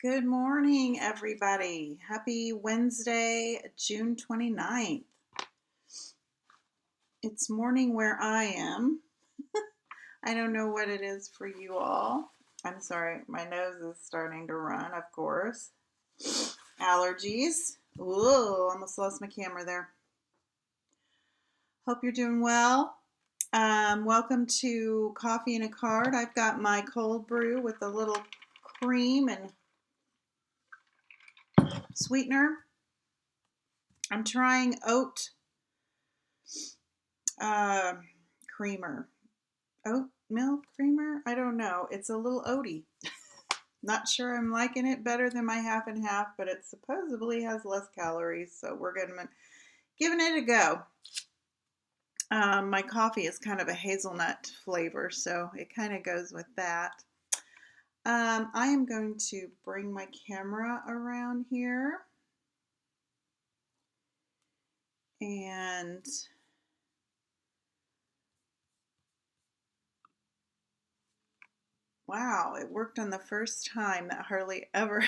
Good morning, everybody. Happy Wednesday, June 29th. It's morning where I am. I don't know what it is for you all. I'm sorry, my nose is starting to run, of course. Allergies. Ooh, almost lost my camera there. Hope you're doing well. Welcome to Coffee and a Card. I've got my cold brew with a little cream and sweetener. I'm trying oat creamer. Oat milk creamer? I don't know. It's a little oaty. Not sure I'm liking it better than my half and half, but it supposedly has less calories, so we're giving it a go. My coffee is kind of a hazelnut flavor, so it kind of goes with that. I am going to bring my camera around here. And wow, it worked on the first time. That hardly ever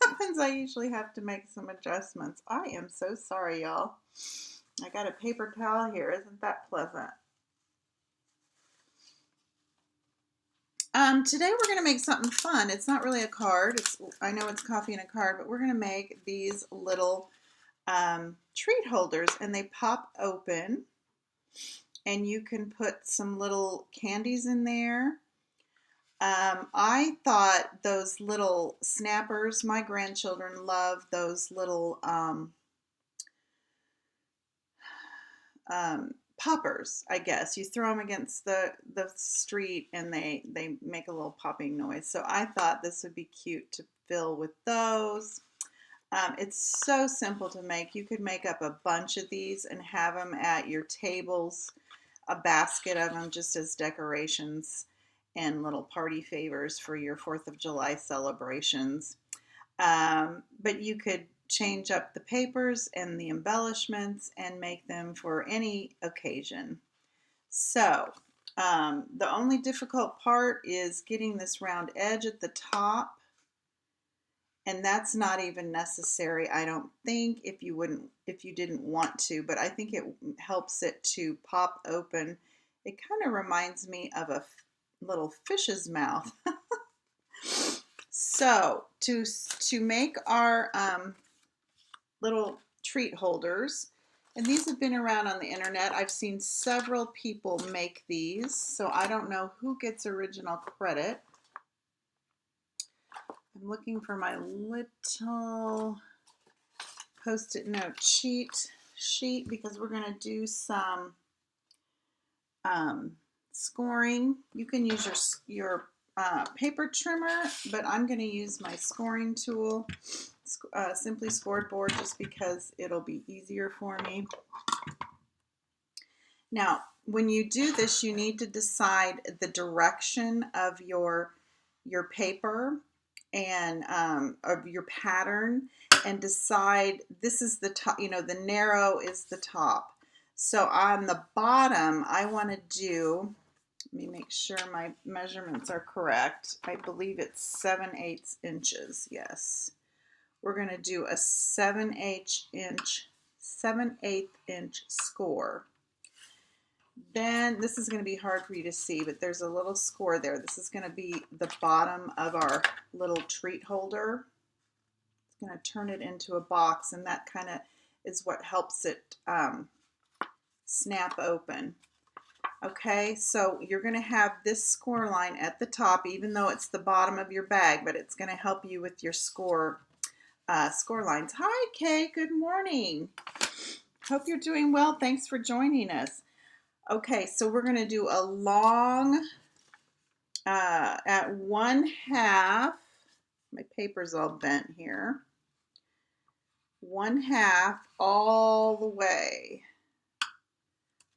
happens. I usually have to make some adjustments. I am so sorry, y'all. I got a paper towel here. Isn't that pleasant? Today we're going to make something fun. It's not really a card. I know it's coffee and a card, but we're going to make these little treat holders, and they pop open, and you can put some little candies in there. I thought those little snappers, my grandchildren love those little poppers, I guess. You throw them against the street and they make a little popping noise. So I thought this would be cute to fill with those. It's so simple to make. You could make up a bunch of these and have them at your tables, a basket of them just as decorations and little party favors for your 4th of July celebrations. But you could change up the papers and the embellishments and make them for any occasion. So the only difficult part is getting this round edge at the top, and that's not even necessary, I don't think, if you didn't want to, but I think it helps it to pop open. It kind of reminds me of a little fish's mouth. So to make our little treat holders, and these have been around on the internet. I've seen several people make these, so I don't know who gets original credit. I'm looking for my little Post-it note cheat sheet because we're going to do some scoring. You can use your paper trimmer, but I'm going to use my scoring tool, Simply Scored board, just because it'll be easier for me. Now, when you do this, you need to decide the direction of your paper and of your pattern, and decide this is the top, the narrow is the top. So on the bottom, I want to do, let me make sure my measurements are correct. I believe it's 7/8 inches. Yes. We're going to do a 7/8 inch score. Then this is going to be hard for you to see, but there's a little score there. This is going to be the bottom of our little treat holder. It's going to turn it into a box, and that kind of is what helps it snap open. Okay, so you're going to have this score line at the top, even though it's the bottom of your bag, but it's going to help you with your score lines. Hi, Kay. Good morning. Hope you're doing well. Thanks for joining us. Okay, so we're going to do a long at 1/2. My paper's all bent here. 1/2 all the way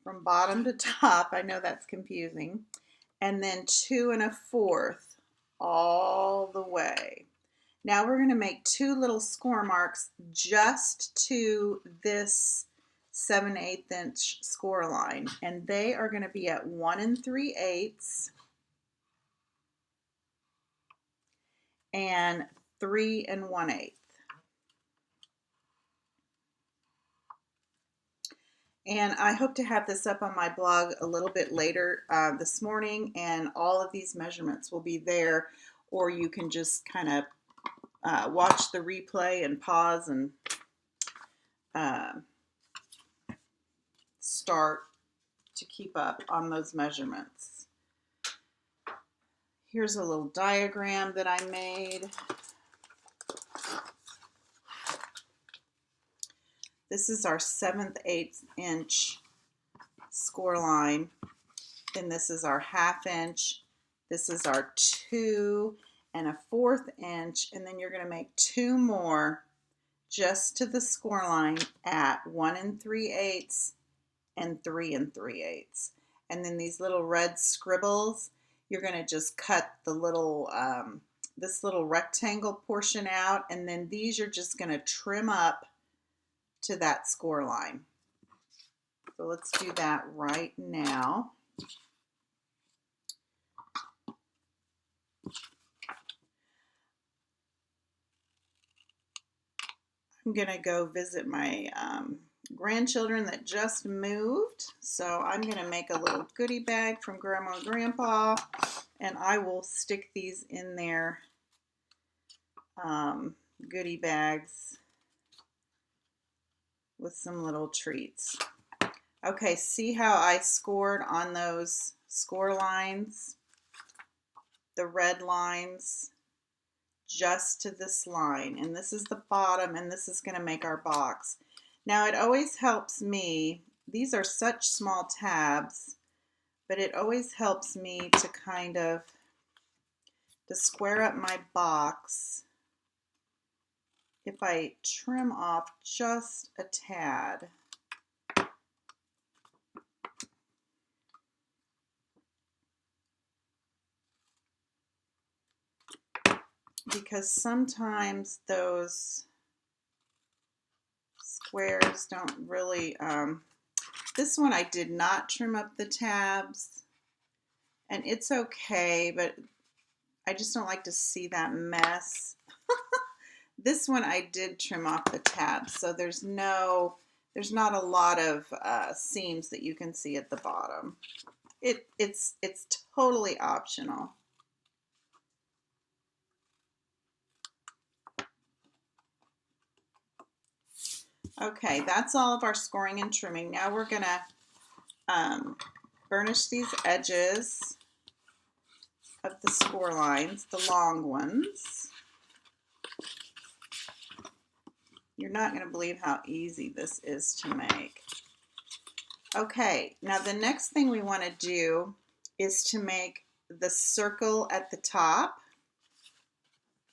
from bottom to top. I know that's confusing. And then 2 1/4 all the way. Now we're going to make 2 little score marks just to this 7/8 inch score line, and they are going to be at 1 3/8 and 3 1/8. And I hope to have this up on my blog a little bit later this morning, and all of these measurements will be there, or you can just kind of watch the replay and pause and start to keep up on those measurements. Here's a little diagram that I made. This is our 7/8 inch score line. Then this is our 1/2 inch. This is our 2 1/4 inch. And then you're going to make 2 more just to the score line at 1 3/8 and 3 3/8. And then these little red scribbles, you're going to just cut the little, this little rectangle portion out. And then these you're just going to trim up to that score line. So let's do that right now. I'm gonna go visit my grandchildren that just moved. So I'm gonna make a little goodie bag from Grandma and Grandpa, and I will stick these in their goodie bags with some little treats. Okay, see how I scored on those score lines? The red lines just to this line, and this is the bottom, and this is going to make our box. Now it always helps me, these are such small tabs, but it always helps me to kind of to square up my box if I trim off just a tad. Because sometimes those squares don't really, this one I did not trim up the tabs, and it's okay, but I just don't like to see that mess. This one I did trim off the tabs, so there's not a lot of seams that you can see at the bottom. It's totally optional. Okay, that's all of our scoring and trimming. Now we're gonna burnish these edges of the score lines, the long ones. You're not going to believe how easy this is to make. Okay, now the next thing we want to do is to make the circle at the top.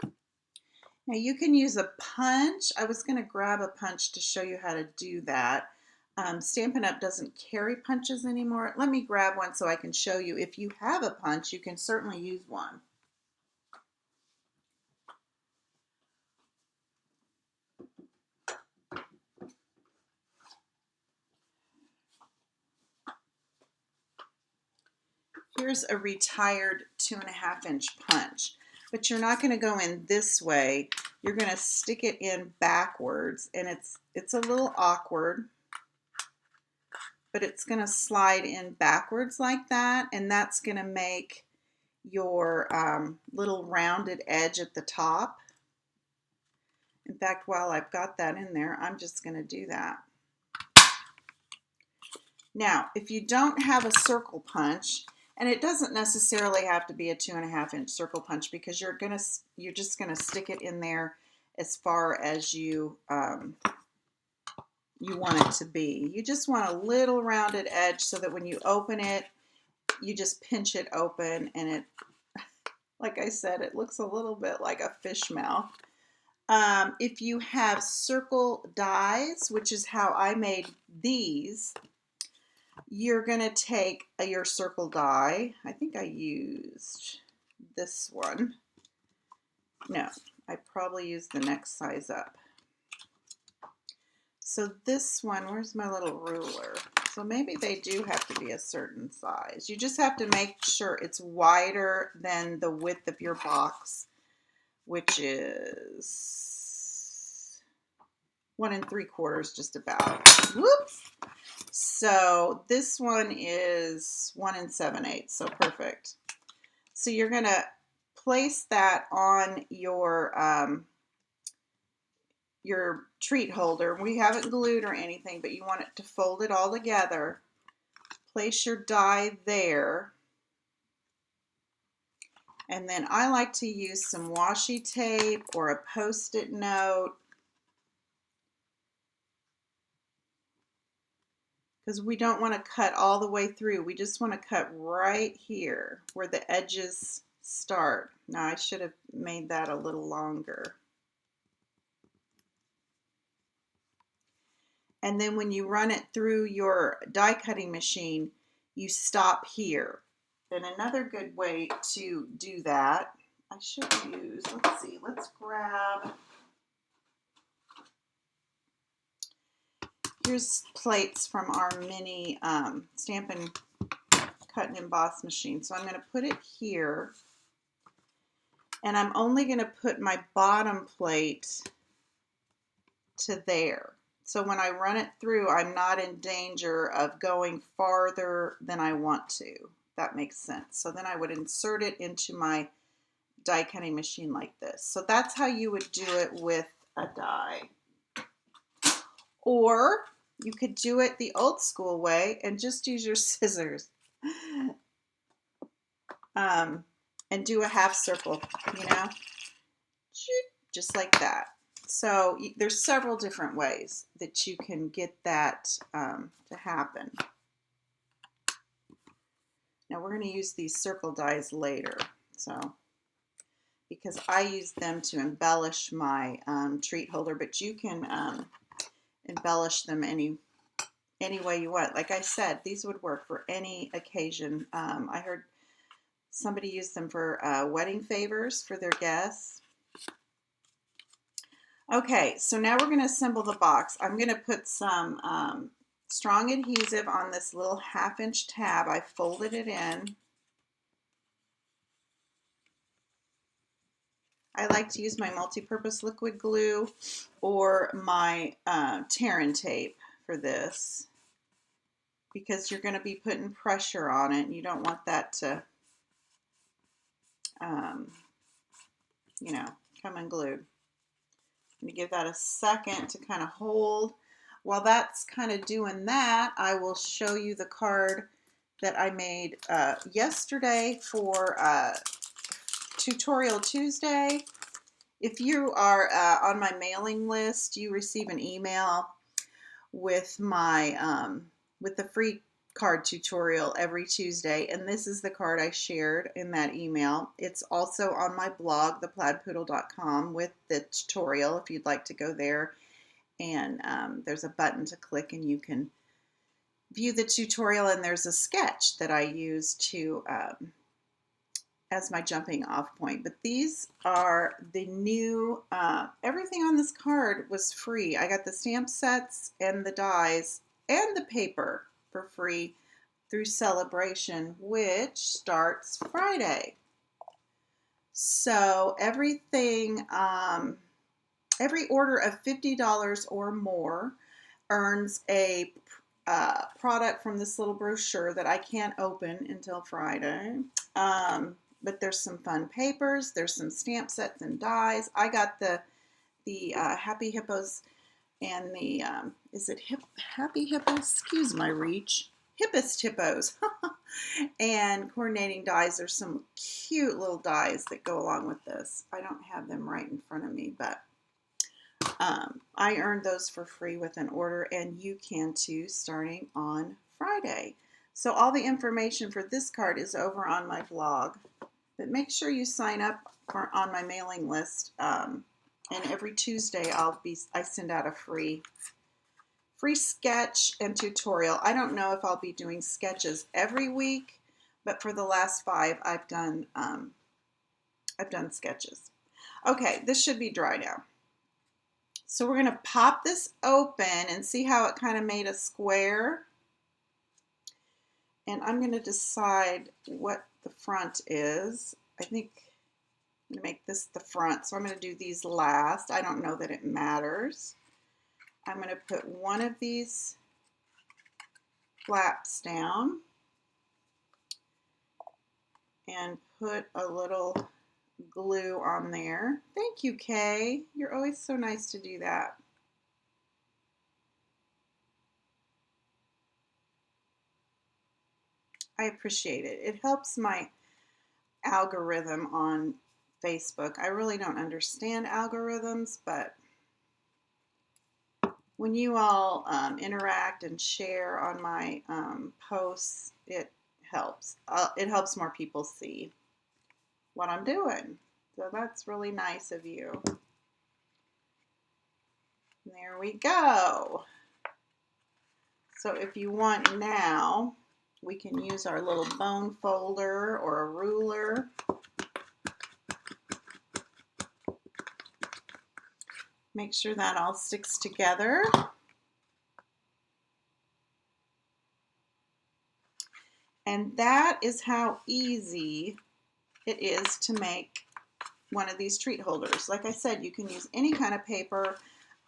Now you can use a punch. I was going to grab a punch to show you how to do that. Stampin' Up! Doesn't carry punches anymore. Let me grab one so I can show you. If you have a punch, you can certainly use one. Here's a retired 2 1/2 inch punch, but you're not going to go in this way. You're going to stick it in backwards, and it's a little awkward, but it's going to slide in backwards like that, and that's going to make your little rounded edge at the top. In fact, while I've got that in there, I'm just going to do that. Now, if you don't have a circle punch, and it doesn't necessarily have to be a 2 1/2 inch circle punch, because you're just gonna stick it in there as far as you want it to be. You just want a little rounded edge so that when you open it, you just pinch it open, and it, like I said, it looks a little bit like a fish mouth. If you have circle dies, which is how I made these, you're going to take your circle die. I think I used this one. No, I probably used the next size up. So this one, where's my little ruler? So maybe they do have to be a certain size. You just have to make sure it's wider than the width of your box. which is 1 3/4 just about. Whoops. So this one is 1 7/8, so perfect. So you're going to place that on your treat holder. We haven't glued or anything, but you want it to fold it all together. Place your die there. And then I like to use some washi tape or a Post-it note, because we don't want to cut all the way through. We just want to cut right here where the edges start. Now I should have made that a little longer. And then when you run it through your die cutting machine, you stop here. And another good way to do that, I should use, let's see, let's grab, here's plates from our mini Stampin' Cut and Emboss machine. So I'm going to put it here, and I'm only going to put my bottom plate to there. So when I run it through, I'm not in danger of going farther than I want to. That makes sense. So then I would insert it into my die cutting machine like this. So that's how you would do it with a die. Or you could do it the old school way and just use your scissors and do a half circle, you know, just like that. So there's several different ways that you can get that to happen. Now we're going to use these circle dies later, so because I use them to embellish my treat holder, but you can embellish them any way you want. Like I said, these would work for any occasion. I heard somebody use them for wedding favors for their guests. Okay, so now we're going to assemble the box. I'm going to put some strong adhesive on this little 1/2-inch tab. I folded it in. I like to use my multi-purpose liquid glue or my Terran tape for this, because you're going to be putting pressure on it and you don't want that to, you know, come unglued. I'm going to give that a second to kind of hold. While that's kind of doing that, I will show you the card that I made yesterday for Tutorial Tuesday. If you are on my mailing list, you receive an email with my with the free card tutorial every Tuesday, and this is the card I shared in that email. It's also on my blog, theplaidpoodle.com, with the tutorial if you'd like to go there, and there's a button to click and you can view the tutorial, and there's a sketch that I use to as my jumping off point. But these are the new, everything on this card was free. I got the stamp sets and the dies and the paper for free through Celebration, which starts Friday. So everything, every order of $50 or more earns a product from this little brochure that I can't open until Friday. But there's some fun papers, there's some stamp sets and dies. I got the Happy Hippos and the, is it Happy Hippos? Excuse my reach. Hippest Hippos. And coordinating dies. There's some cute little dies that go along with this. I don't have them right in front of me, but I earned those for free with an order, and you can too, starting on Friday. So all the information for this card is over on my blog, but make sure you sign up on my mailing list. And every Tuesday I send out a free sketch and tutorial. I don't know if I'll be doing sketches every week, but for the last 5 I've done sketches. Okay, this should be dry now. So we're going to pop this open and see how it kind of made a square. And I'm going to decide what the front is. I think I'm going to make this the front, so I'm going to do these last. I don't know that it matters. I'm going to put one of these flaps down and put a little glue on there. Thank you, Kay. You're always so nice to do that. I appreciate it. It helps my algorithm on Facebook. I really don't understand algorithms, but when you all interact and share on my posts, it helps. It helps more people see what I'm doing. So that's really nice of you. There we go. So if you want now, we can use our little bone folder or a ruler. Make sure that all sticks together. And that is how easy it is to make one of these treat holders. Like I said, you can use any kind of paper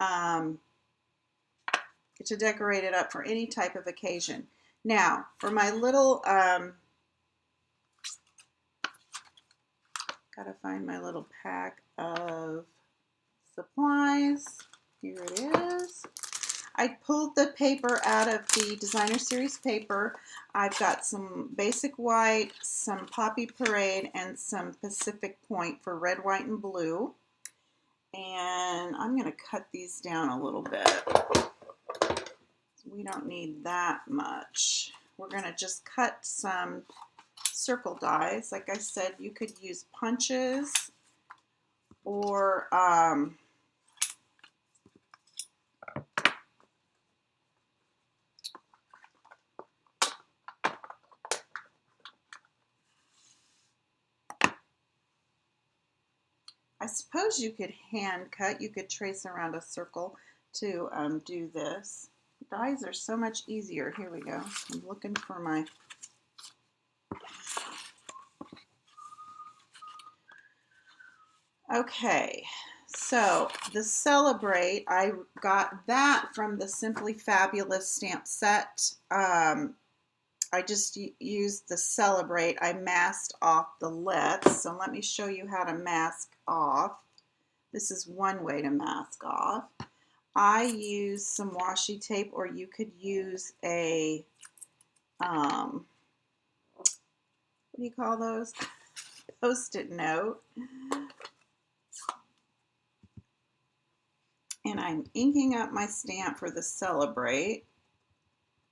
to decorate it up for any type of occasion. Now, for my little, gotta find my little pack of supplies. Here it is. I pulled the paper out of the Designer Series paper. I've got some Basic White, some Poppy Parade, and some Pacific Point for red, white, and blue. And I'm going to cut these down a little bit. We don't need that much. We're going to just cut some circle dies. Like I said, you could use punches or I suppose you could hand cut. You could trace around a circle to do this. Dies are so much easier. Here we go. I'm looking for my... Okay, so the Celebrate, I got that from the Simply Fabulous stamp set. I just used the Celebrate. I masked off the Let's. So let me show you how to mask off. This is one way to mask off. I use some washi tape, or you could use a, what do you call those? Post-it note. And I'm inking up my stamp for the Celebrate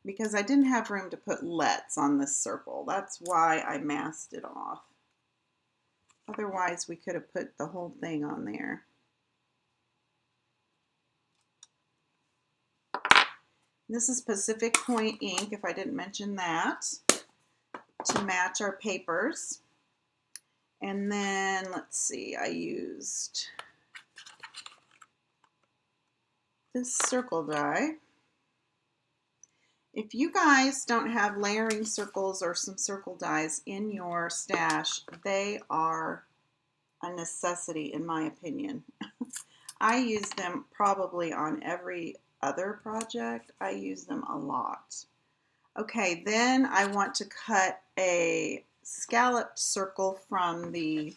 because I didn't have room to put Let's on this circle. That's why I masked it off. Otherwise, we could have put the whole thing on there. This is Pacific Point ink, if I didn't mention that, to match our papers. And then, let's see, I used this circle die. If you guys don't have layering circles or some circle dies in your stash, they are a necessity in my opinion. I use them probably on every other project. I use them a lot. Okay, then I want to cut a scalloped circle from the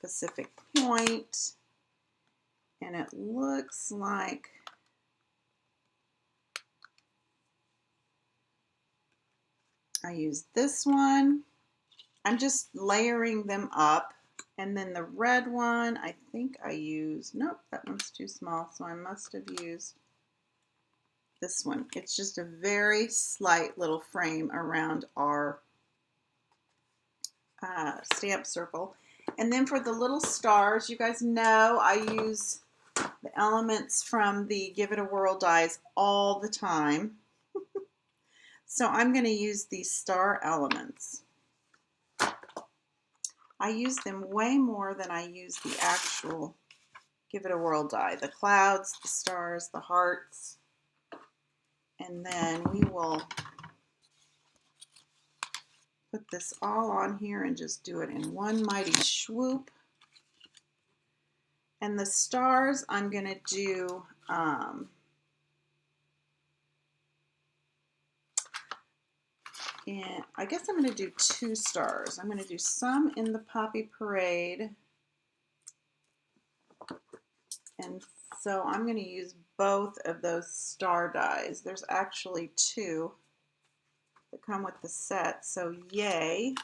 Pacific Point, and it looks like I use this one. I'm just layering them up. And then the red one, I think I used, nope, that one's too small, so I must have used this one. It's just a very slight little frame around our stamp circle. And then for the little stars, you guys know I use the elements from the Give It a Whirl dies all the time. So I'm going to use these star elements. I use them way more than I use the actual Give It a Whirl die. The clouds, the stars, the hearts. And then we will put this all on here and just do it in one mighty swoop. And the stars I'm going to do, and I guess I'm going to do 2 stars. I'm going to do some in the Poppy Parade. And so I'm going to use both of those star dies. There's actually 2 that come with the set, so yay.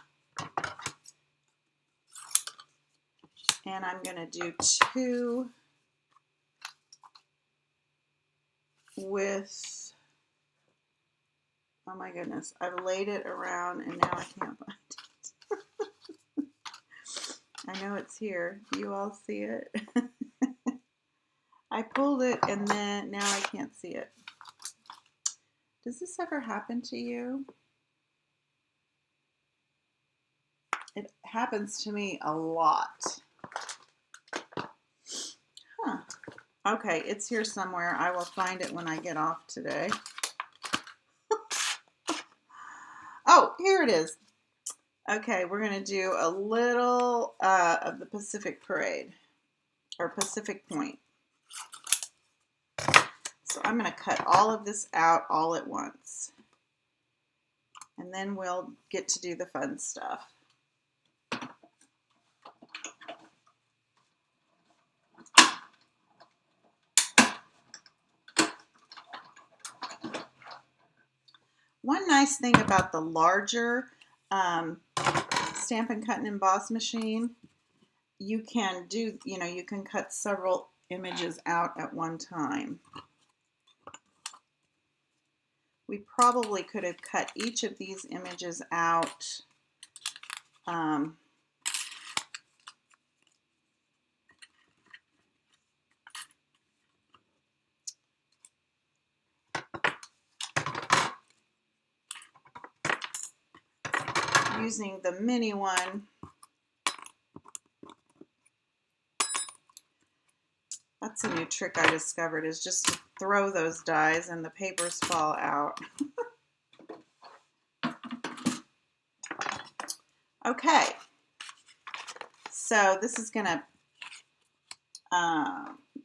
And I'm going to do 2 with, oh my goodness, I've laid it around and now I can't find it. I know it's here. Do you all see it? I pulled it and then now I can't see it. Does this ever happen to you? It happens to me a lot. Huh. Okay, it's here somewhere. I will find it when I get off today. Oh, here it is. Okay, we're going to do a little of the Pacific Parade, or Pacific Point. So I'm going to cut all of this out all at once. And then we'll get to do the fun stuff. One nice thing about the larger Stampin' Cut and Emboss machine, you can do, you can cut several images out at one time. We probably could have cut each of these images out using the mini one. That's a new trick I discovered, is just to throw those dies and the papers fall out. Okay, so this is going to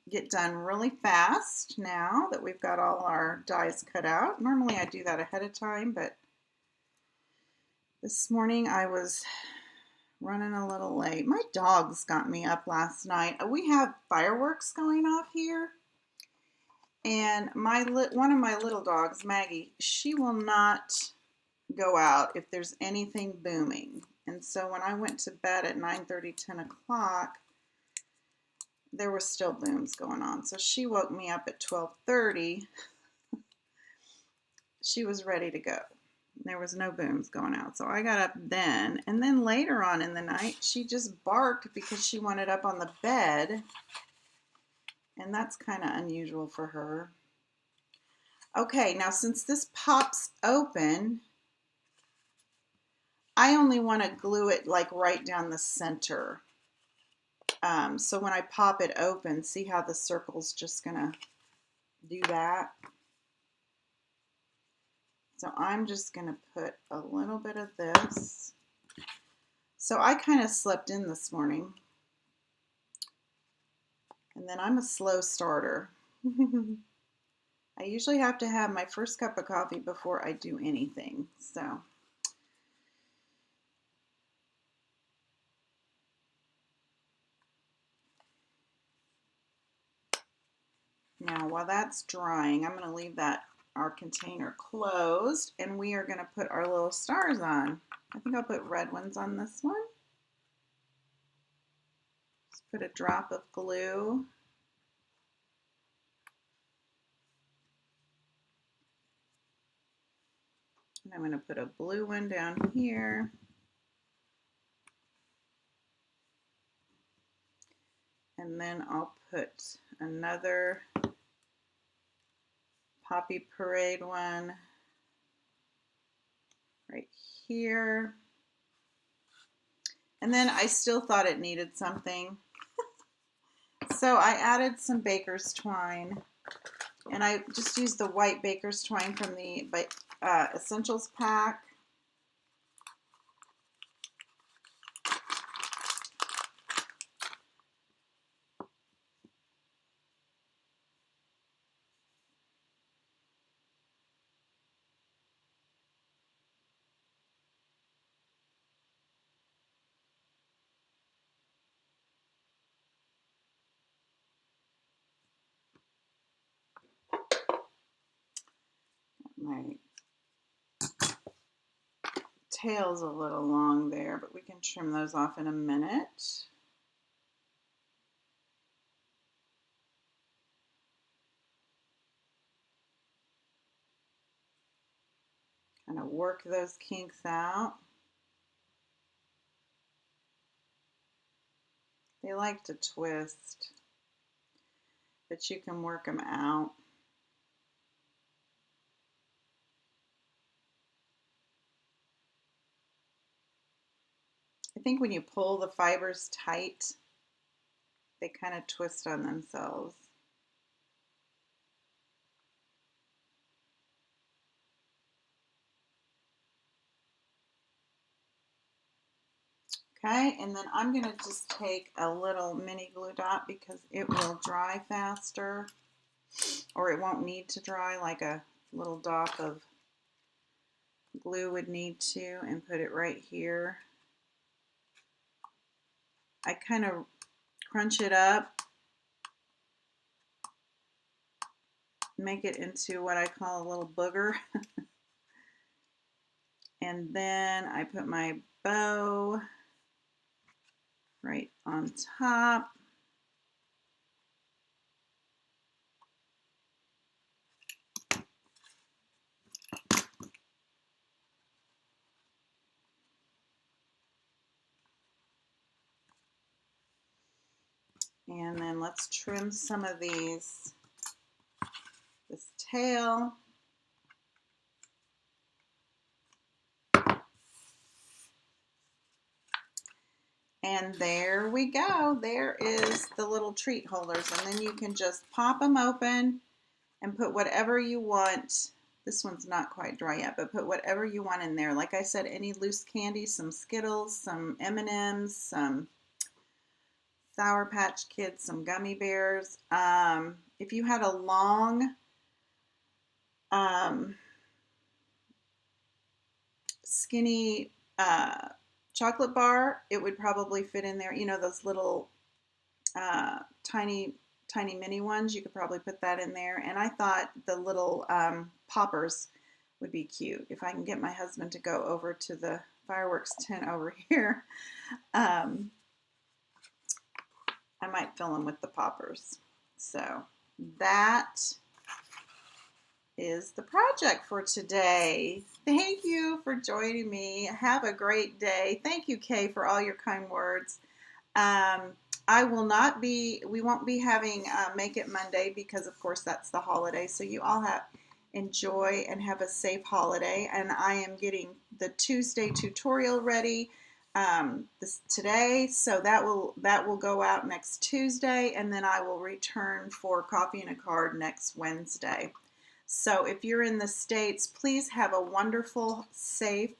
get done really fast now that we've got all our dies cut out. Normally I do that ahead of time, but this morning I was running a little late. My dogs got me up last night. We have fireworks going off here, and one of my little dogs, Maggie, she will not go out if there's anything booming. And so when I went to bed at 9:30, 10 o'clock, there were still booms going on. So she woke me up at 12:30. She was ready to go. There was no booms going out. So I got up then. And then later on in the night, she just barked because she wanted up on the bed. And that's kind of unusual for her. Okay, now since this pops open, I only want to glue it like right down the center. So when I pop it open, see how the circle's just going to do that? So I'm just going to put a little bit of this. So I kind of slept in this morning. And then I'm a slow starter. I usually have to have my first cup of coffee before I do anything. So now while that's drying, I'm going to leave our container closed, and we are going to put our little stars on. I think I'll put red ones on this one. Just put a drop of glue. And I'm going to put a blue one down here. And then I'll put another Poppy Parade one right here. And then I still thought it needed something. So I added some baker's twine. And I just used the white baker's twine from the Essentials pack. My tail's a little long there, but we can trim those off in a minute. Kind of work those kinks out. They like to twist, but you can work them out. I think when you pull the fibers tight, they kind of twist on themselves. Okay, and then I'm going to just take a little mini glue dot because it will dry faster, or it won't need to dry like a little dot of glue would need to, and put it right here. I kind of crunch it up, make it into what I call a little booger. And then I put my bow right on top. And then let's trim some of this tail. And there we go. There is the little treat holders. And then you can just pop them open and put whatever you want. This one's not quite dry yet, but put whatever you want in there. Like I said, any loose candy, some Skittles, some M&Ms, some Sour Patch Kids, some gummy bears. If you had a long skinny chocolate bar, it would probably fit in there. You know, those little tiny mini ones, you could probably put that in there. And I thought the little poppers would be cute. If I can get my husband to go over to the fireworks tent over here, I might fill them with the poppers. So that is the project for today. Thank you for joining me. Have a great day. Thank you, Kay, for all your kind words. We won't be having Make It Monday because, of course, that's the holiday. So you all enjoy and have a safe holiday. And I am getting the Tuesday tutorial ready today, so that will go out next Tuesday, and then I will return for Coffee and a Card next Wednesday. So if you're in the States, please have a wonderful, safe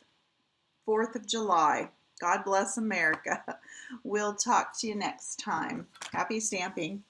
4th of July. God bless America. We'll talk to you next time. Happy stamping.